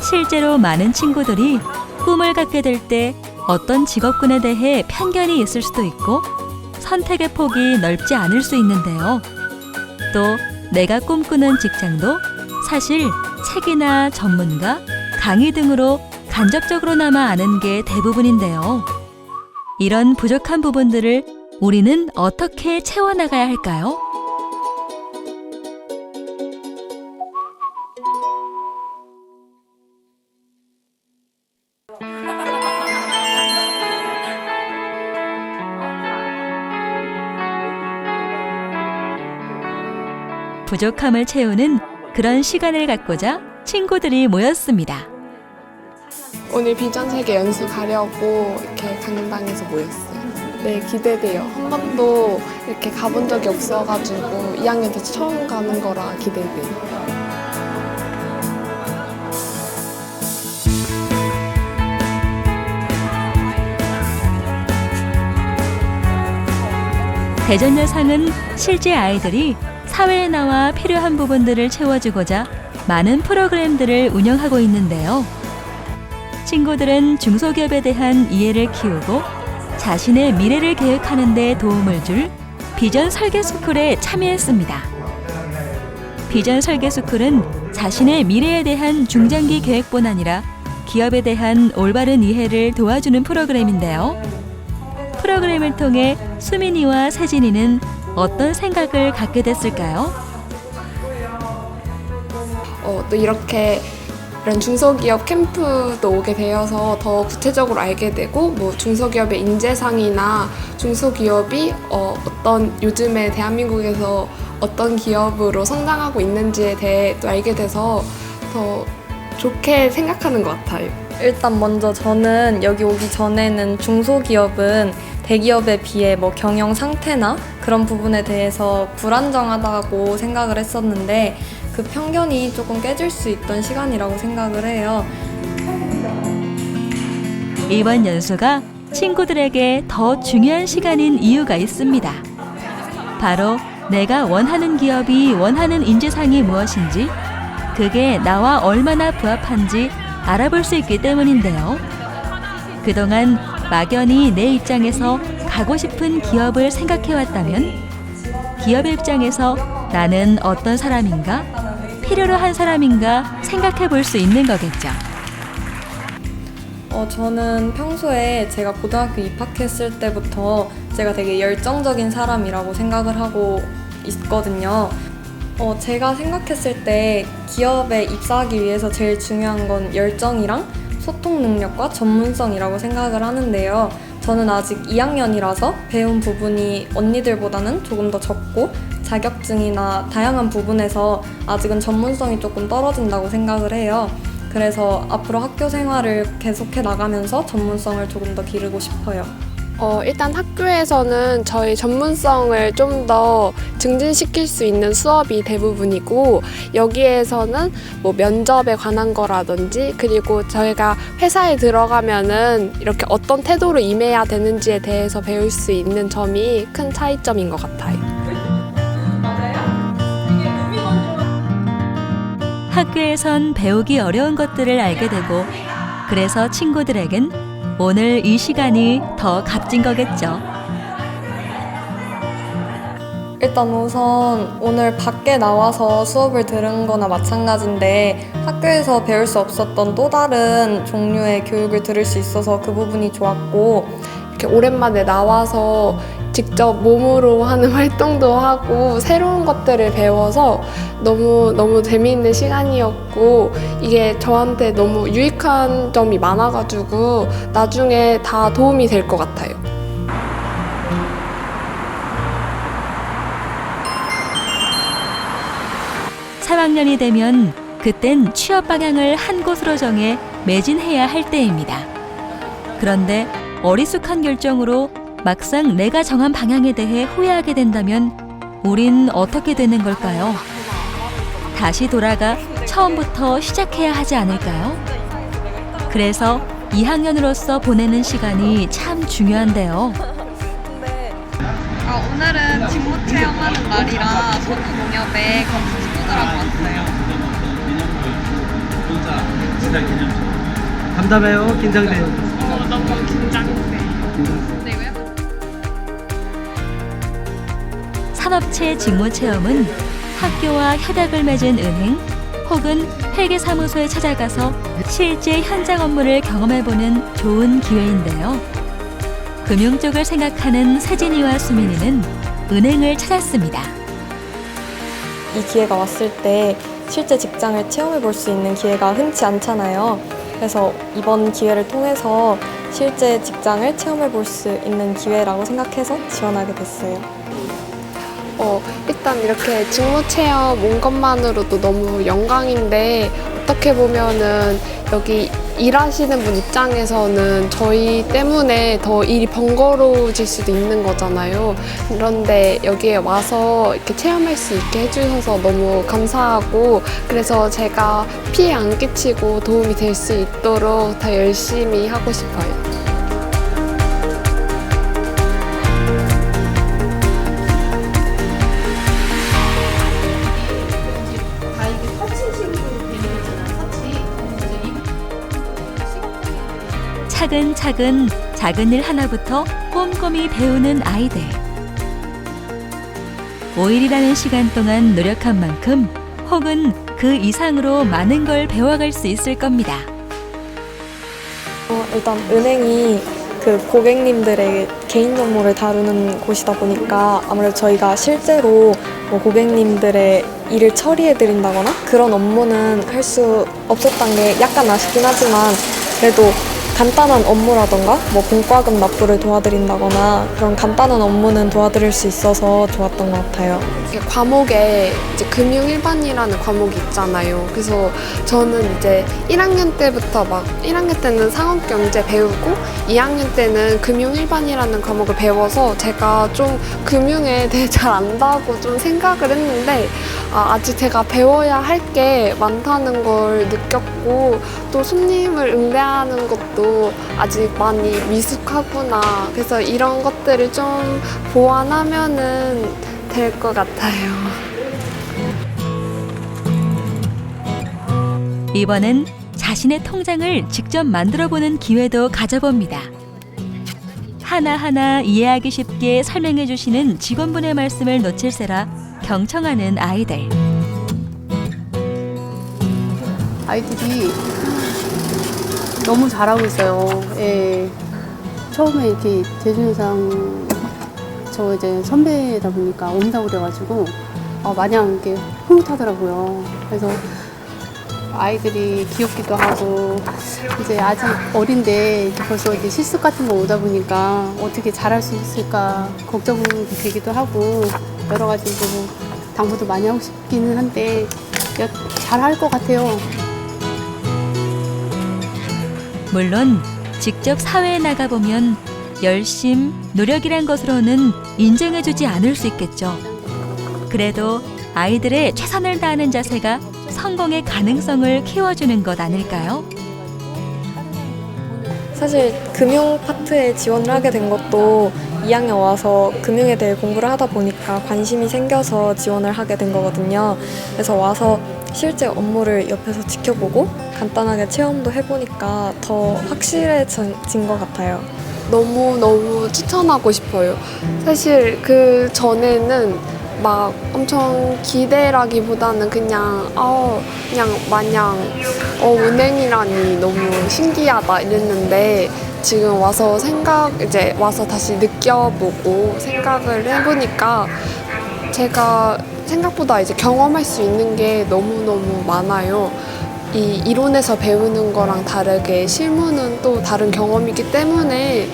실제로 많은 친구들이 꿈을 갖게 될 때 어떤 직업군에 대해 편견이 있을 수도 있고 선택의 폭이 넓지 않을 수 있는데요. 또 내가 꿈꾸는 직장도 사실 책이나 전문가, 강의 등으로 간접적으로나마 아는 게 대부분인데요. 이런 부족한 부분들을 우리는 어떻게 채워나가야 할까요? 부족함을 채우는 그런 시간을 갖고자 친구들이 모였습니다. 오늘 비전 세계 연수 가려고 이렇게 강당에서 모였어요. 네, 기대돼요. 한 번도 이렇게 가본 적이 없어가지고 2학년 때 처음 가는 거라 기대돼요. 대전여상은 실제 아이들이 사회에 나와 필요한 부분들을 채워주고자 많은 프로그램들을 운영하고 있는데요. 친구들은 중소기업에 대한 이해를 키우고 자신의 미래를 계획하는 데 도움을 줄 비전 설계 스쿨에 참여했습니다. 비전 설계 스쿨은 자신의 미래에 대한 중장기 계획뿐 아니라 기업에 대한 올바른 이해를 도와주는 프로그램인데요. 프로그램을 통해 수민이와 세진이는 어떤 생각을 갖게 됐을까요? 또 이렇게 이런 중소기업 캠프도 오게 되어서 더 구체적으로 알게 되고 뭐 중소기업의 인재상이나 중소기업이 어떤 요즘에 대한민국에서 어떤 기업으로 성장하고 있는지에 대해 또 알게 돼서 더 좋게 생각하는 것 같아요. 일단 먼저 저는 여기 오기 전에는 중소기업은 대기업에 비해 뭐 경영 상태나 그런 부분에 대해서 불안정하다고 생각을 했었는데 그 편견이 조금 깨질 수 있던 시간이라고 생각을 해요. 이번 연수가 친구들에게 더 중요한 시간인 이유가 있습니다. 바로 내가 원하는 기업이 원하는 인재상이 무엇인지, 그게 나와 얼마나 부합한지 알아볼 수 있기 때문인데요. 그동안 막연히 내 입장에서 가고 싶은 기업을 생각해왔다면 기업의 입장에서 나는 어떤 사람인가, 필요로 한 사람인가 생각해 볼 수 있는 거겠죠. 저는 평소에 제가 고등학교 입학했을 때부터 제가 되게 열정적인 사람이라고 생각을 하고 있거든요. 제가 생각했을 때 기업에 입사하기 위해서 제일 중요한 건 열정이랑 소통 능력과 전문성이라고 생각을 하는데요. 저는 아직 2학년이라서 배운 부분이 언니들보다는 조금 더 적고 자격증이나 다양한 부분에서 아직은 전문성이 조금 떨어진다고 생각을 해요. 그래서 앞으로 학교 생활을 계속해 나가면서 전문성을 조금 더 기르고 싶어요. 일단 학교에서는 저희 전문성을 좀 더 증진시킬 수 있는 수업이 대부분이고 여기에서는 뭐 면접에 관한 거라든지 그리고 저희가 회사에 들어가면은 이렇게 어떤 태도로 임해야 되는지에 대해서 배울 수 있는 점이 큰 차이점인 것 같아요. 학교에선 배우기 어려운 것들을 알게 되고 그래서 친구들에겐 오늘 이 시간이 더 값진 거겠죠. 일단 우선 오늘 밖에 나와서 수업을 들은 거나 마찬가지인데 학교에서 배울 수 없었던 또 다른 종류의 교육을 들을 수 있어서 그 부분이 좋았고 이렇게 오랜만에 나와서 직접 몸으로 하는 활동도 하고 새로운 것들을 배워서 너무 재미있는 시간이었고 이게 저한테 너무 유익한 점이 많아가지고 나중에 다 도움이 될 것 같아요. 3학년이 되면 그땐 취업 방향을 한 곳으로 정해 매진해야 할 때입니다. 그런데 어리숙한 결정으로 막상 내가 정한 방향에 대해 후회하게 된다면 우린 어떻게 되는 걸까요? 다시 돌아가 처음부터 시작해야 하지 않을까요? 그래서 2학년으로서 보내는 시간이 참 중요한데요. 오늘은 직무 체험하는 날이라 저도 농협에 같이 친구들하고 왔어요. 지난 기념처럼. 담담해요? 긴장돼요? 너무 긴장돼. 산업체 직무 체험은 학교와 협약을 맺은 은행 혹은 회계사무소에 찾아가서 실제 현장 업무를 경험해보는 좋은 기회인데요. 금융 쪽을 생각하는 세진이와 수민이는 은행을 찾았습니다. 이 기회가 왔을 때 실제 직장을 체험해 볼 수 있는 기회가 흔치 않잖아요. 그래서 이번 기회를 통해서 실제 직장을 체험해 볼 수 있는 기회라고 생각해서 지원하게 됐어요. 일단 이렇게 직무 체험 온 것만으로도 너무 영광인데 어떻게 보면은 여기 일하시는 분 입장에서는 저희 때문에 더 일이 번거로워질 수도 있는 거잖아요. 그런데 여기에 와서 이렇게 체험할 수 있게 해주셔서 너무 감사하고 그래서 제가 피해 안 끼치고 도움이 될 수 있도록 더 열심히 하고 싶어요. 차근차근 작은 일 하나부터 꼼꼼히 배우는 아이들. 5일이라는 시간 동안 노력한 만큼 혹은 그 이상으로 많은 걸 배워갈 수 있을 겁니다. 일단 은행이 그 고객님들의 개인정보를 다루는 곳이다 보니까 아무래도 저희가 실제로 뭐 고객님들의 일을 처리해드린다거나 그런 업무는 할 수 없었던 게 약간 아쉽긴 하지만 그래도 간단한 업무라던가 뭐 공과금 납부를 도와드린다거나 그런 간단한 업무는 도와드릴 수 있어서 좋았던 것 같아요. 이렇게 과목에 이제 금융 일반이라는 과목이 있잖아요. 그래서 저는 이제 1학년 때부터 1학년 때는 상업경제 배우고 2학년 때는 금융 일반이라는 과목을 배워서 제가 좀 금융에 대해 잘 안다고 좀 생각을 했는데 아직 제가 배워야 할 게 많다는 걸 느꼈고 또 손님을 응대하는 것도 아직 많이 미숙하구나. 그래서 이런 것들을 좀 보완하면은 될 것 같아요. 이번엔 자신의 통장을 직접 만들어보는 기회도 가져봅니다. 하나하나 이해하기 쉽게 설명해 주시는 직원분의 말씀을 놓칠세라 경청하는 아이들. 아이들이 너무 잘하고 있어요. 예. 처음에 이렇게 대준상 저 이제 선배다 보니까 온다고 그래가지고 마냥 이렇게 흐뭇하더라고요. 그래서 아이들이 귀엽기도 하고 이제 아직 어린데 벌써 이제 실습 같은 거 오다 보니까 어떻게 잘할 수 있을까 걱정이 되기도 하고 여러 가지 이제 뭐 당부도 많이 하고 싶기는 한데 잘할 것 같아요. 물론 직접 사회에 나가보면 열심, 노력이란 것으로는 인정해주지 않을 수 있겠죠. 그래도 아이들의 최선을 다하는 자세가 성공의 가능성을 키워주는 것 아닐까요? 사실 금융 파트에 지원을 하게 된 것도 2학년 와서 금융에 대해 공부를 하다 보니까 관심이 생겨서 지원을 하게 된 거거든요. 그래서 와서 실제 업무를 옆에서 지켜보고 간단하게 체험도 해보니까 더 확실해진 것 같아요. 너무너무 추천하고 싶어요. 사실 그 전에는 막 엄청 기대라기보다는 그냥 마냥 은행이라니 너무 신기하다 이랬는데 지금 와서 와서 다시 느껴보고 생각을 해보니까 제가 생각보다 이제 경험할 수 있는 게 너무너무 많아요. 이 이론에서 배우는 거랑 다르게 실무는 또 다른 경험이기 때문에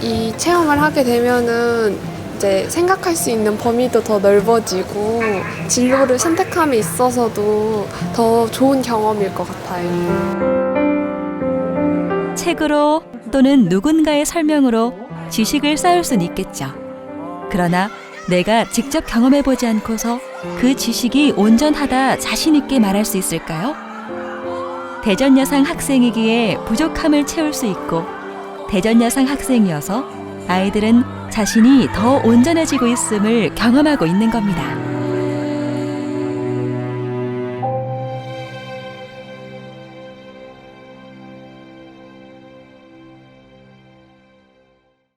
이 체험을 하게 되면은 이제 생각할 수 있는 범위도 더 넓어지고 진로를 선택함에 있어서도 더 좋은 경험일 것 같아요. 책으로 또는 누군가의 설명으로 지식을 쌓을 수는 있겠죠. 그러나 내가 직접 경험해보지 않고서 그 지식이 온전하다 자신 있게 말할 수 있을까요? 대전여상 학생이기에 부족함을 채울 수 있고 대전여상 학생이어서 아이들은 자신이 더 온전해지고 있음을 경험하고 있는 겁니다.